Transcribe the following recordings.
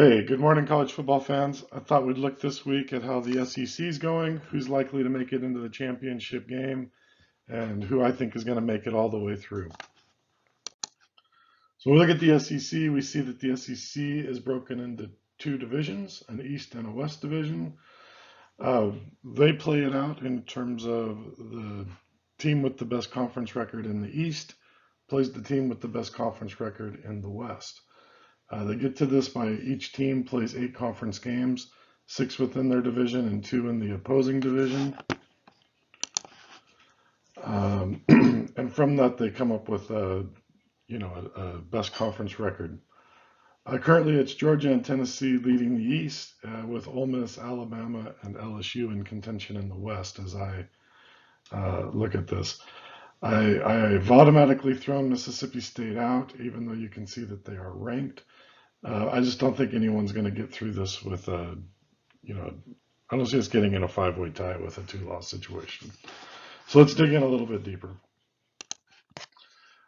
Hey, good morning, college football fans. I thought we'd look this week at how the SEC is going, who's likely to make it into the championship game, and who I think is going to make it all the way through. So when we look at the SEC, we see that the SEC is broken into two divisions, an East and a West division. They play it out in terms of the team with the best conference record in the East plays the team with the best conference record in the West. They get to this by each team plays 8 conference games, 6 within their division and 2 in the opposing division. And from that, they come up with a best conference record. Currently, it's Georgia and Tennessee leading the East, with Ole Miss, Alabama, and LSU in contention in the West. As I look at this, I've automatically thrown Mississippi State out, even though you can see that they are ranked. I just don't think anyone's going to get through this with I don't see us getting in a 5-way tie with a 2-loss situation. So let's dig in a little bit deeper.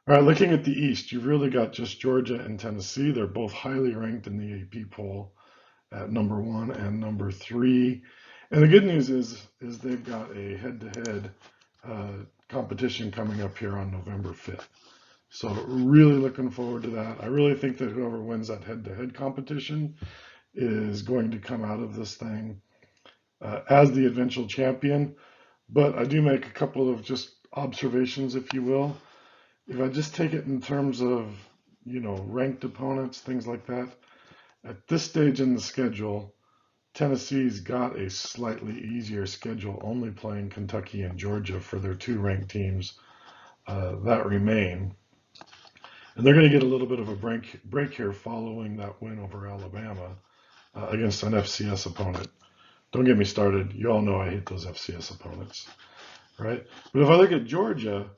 All right, looking at the East, you've really got just Georgia and Tennessee. They're both highly ranked in the AP poll at number 1 and number 3. And the good news is they've got a head-to-head competition coming up here on November 5th. So really looking forward to that. I really think that whoever wins that head-to-head competition is going to come out of this thing as the eventual champion. But I do make a couple of just observations, if you will. If I just take it in terms of, ranked opponents, things like that, at this stage in the schedule, Tennessee's got a slightly easier schedule, only playing Kentucky and Georgia for their 2 ranked teams that remain. And they're going to get a little bit of a break here following that win over Alabama against an FCS opponent. Don't get me started. You all know I hate those FCS opponents, right? But if I look at Georgia,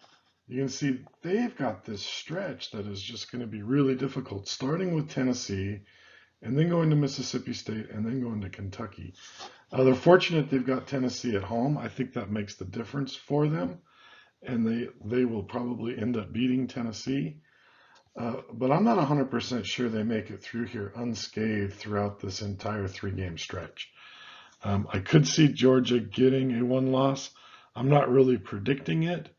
you can see they've got this stretch that is just going to be really difficult, starting with Tennessee and then going to Mississippi State and then going to Kentucky. They're fortunate they've got Tennessee at home. I think that makes the difference for them, and they will probably end up beating Tennessee. But I'm not 100% sure they make it through here unscathed throughout this entire 3-game stretch. I could see Georgia getting a 1 loss. I'm not really predicting it,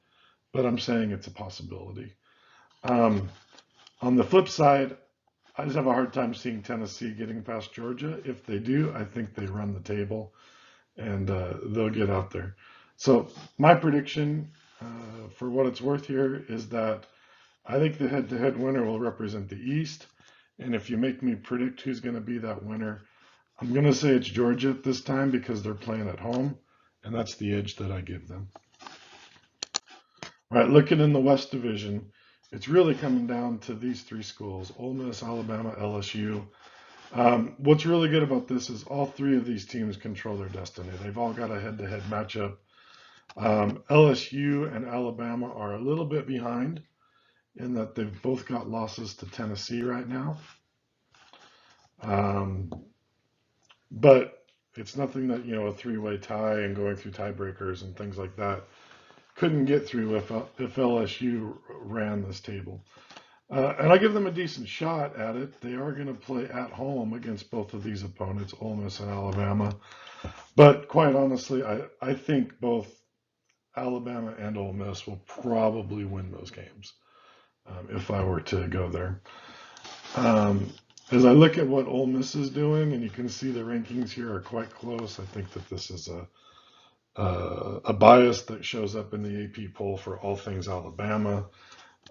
but I'm saying it's a possibility. On the flip side, I just have a hard time seeing Tennessee getting past Georgia. If they do, I think they run the table and they'll get out there. So my prediction, for what it's worth here, is that I think the head-to-head winner will represent the East. And if you make me predict who's going to be that winner, I'm going to say it's Georgia at this time because they're playing at home, and that's the edge that I give them. All right, looking in the West Division, it's really coming down to these 3 schools, Ole Miss, Alabama, LSU. What's really good about this is all 3 of these teams control their destiny. They've all got a head-to-head matchup. LSU and Alabama are a little bit behind in that they've both got losses to Tennessee right now. But it's nothing that, a 3-way tie and going through tiebreakers and things like that couldn't get through if LSU ran this table. And I give them a decent shot at it. They are going to play at home against both of these opponents, Ole Miss and Alabama. But quite honestly, I think both Alabama and Ole Miss will probably win those games. If I were to go there. As I look at what Ole Miss is doing, and you can see the rankings here are quite close, I think that this is a bias that shows up in the AP poll for all things Alabama.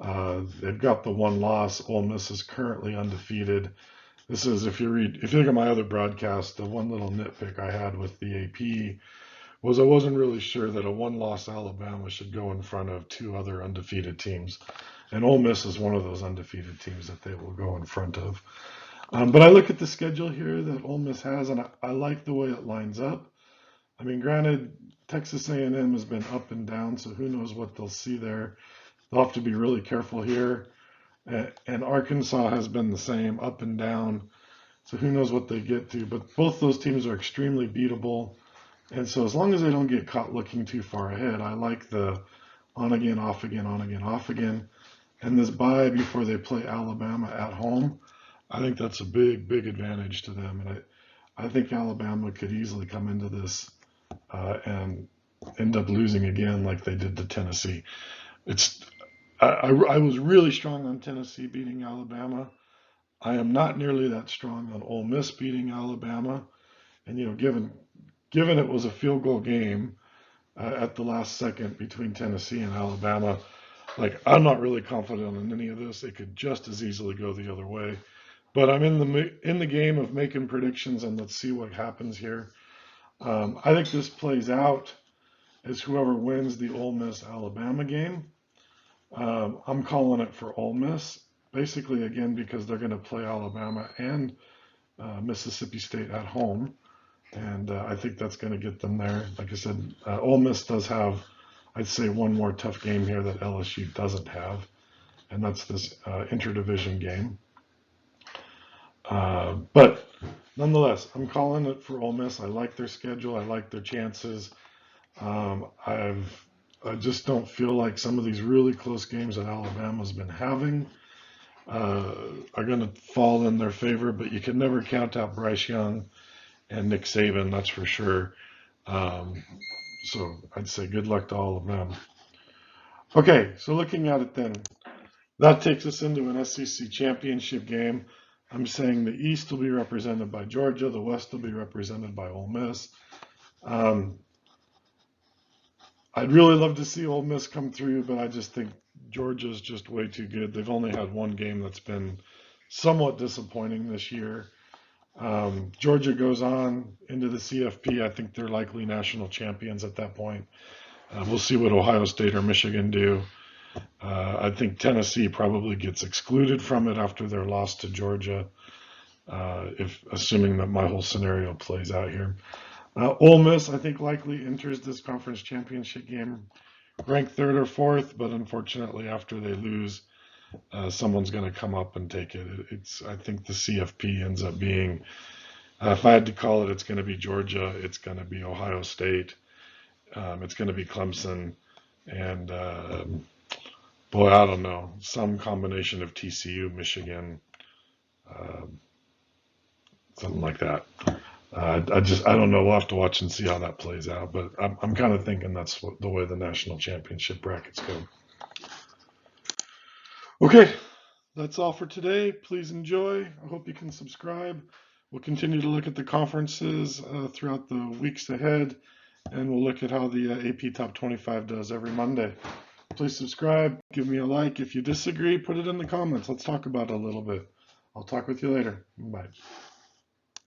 They've got the 1 loss. Ole Miss is currently undefeated. This is, if you look at my other broadcast, the one little nitpick I had with the AP was I wasn't really sure that a 1-loss Alabama should go in front of 2 other undefeated teams. And Ole Miss is one of those undefeated teams that they will go in front of. But I look at the schedule here that Ole Miss has, and I like the way it lines up. I mean, granted, Texas A&M has been up and down, so who knows what they'll see there. They'll have to be really careful here. And Arkansas has been the same, up and down, so who knows what they get to. But both those teams are extremely beatable. And so as long as they don't get caught looking too far ahead, I like the on again, off again, on again, off again. And this bye before they play Alabama at home, I think that's a big, big advantage to them. And I think Alabama could easily come into this and end up losing again like they did to Tennessee. It's I was really strong on Tennessee beating Alabama. I am not nearly that strong on Ole Miss beating Alabama. And given it was a field goal game at the last second between Tennessee and Alabama, like I'm not really confident in any of this. It could just as easily go the other way. But I'm in the game of making predictions, and let's see what happens here. I think this plays out as whoever wins the Ole Miss Alabama game. I'm calling it for Ole Miss, basically again because they're going to play Alabama and Mississippi State at home, and I think that's going to get them there. Like I said, Ole Miss does have, I'd say, one more tough game here that LSU doesn't have, and that's this interdivision game. But nonetheless, I'm calling it for Ole Miss. I like their schedule. I like their chances. I just don't feel like some of these really close games that Alabama's been having are going to fall in their favor. But you can never count out Bryce Young and Nick Saban, that's for sure. Um, so I'd say good luck to all of them. Okay, so looking at it then, that takes us into an SEC championship game. I'm saying the East will be represented by Georgia, the West will be represented by Ole Miss. I'd really love to see Ole Miss come through, but I just think Georgia's just way too good. They've only had one game that's been somewhat disappointing this year. Georgia goes on into the CFP. I think they're likely national champions at that point. We'll see what Ohio State or Michigan do. I think Tennessee probably gets excluded from it after their loss to Georgia, if assuming that my whole scenario plays out here. Ole Miss, I think, likely enters this conference championship game ranked third or fourth, but unfortunately, after they lose, someone's going to come up and take it. I think the CFP ends up being, if I had to call it, it's going to be Georgia, it's going to be Ohio State, it's going to be Clemson, and boy, I don't know, some combination of TCU, Michigan, uh, something like that. I don't know. We'll have to watch and see how that plays out. But I'm kind of thinking that's the way the national championship brackets go. Okay, that's all for today. Please enjoy. I hope you can subscribe. We'll continue to look at the conferences throughout the weeks ahead, and we'll look at how the AP Top 25 does every Monday. Please subscribe. Give me a like. If you disagree, put it in the comments. Let's talk about it a little bit. I'll talk with you later. Bye.